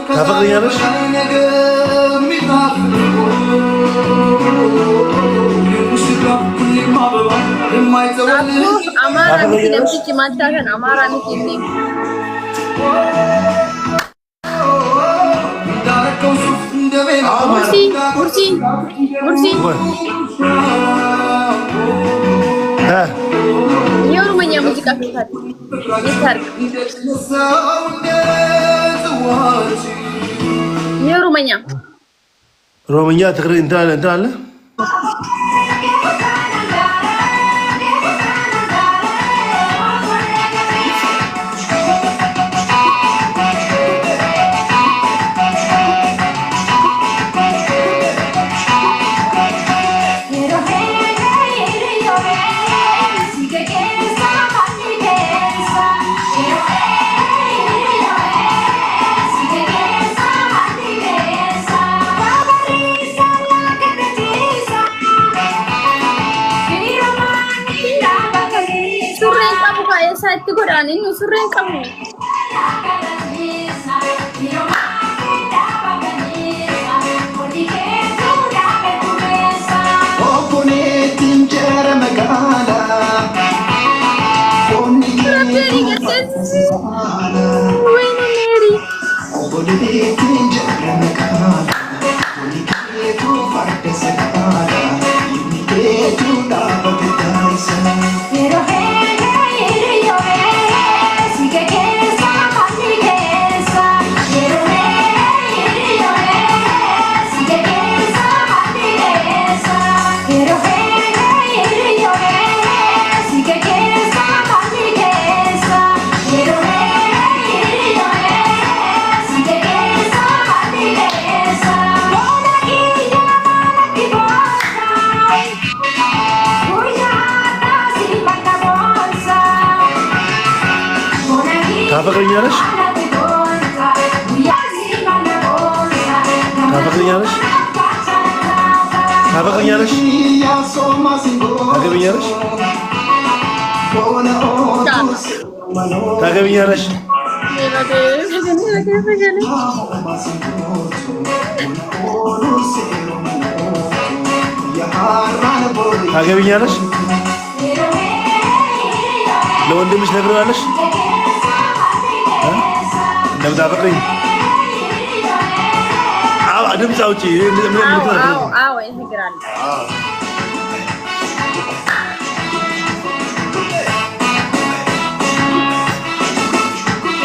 ታፈቅሪኛለሽ? አማራ ምትለብሽ ማታከን አማራ ምትይኝ ኩርሲ የኦሮምኛ ሙዚቃ ክፈት ይታርቅ የኦሮምኛ ትግሪ እንትን አለ Satu koran ini sureng kamu. ታፈቅሪኛለሽ? ታፈቅሪኛለሽ? ታፈቅሪኛለሽ? ታገቢኛለሽ? ታገቢኛለሽ? ታገቢኛለሽ? ለወንድምሽ ነግረዋለሽ? እንደምታፈቅሪኝ ድምፅ አውጪ። አዎ ይነግራል።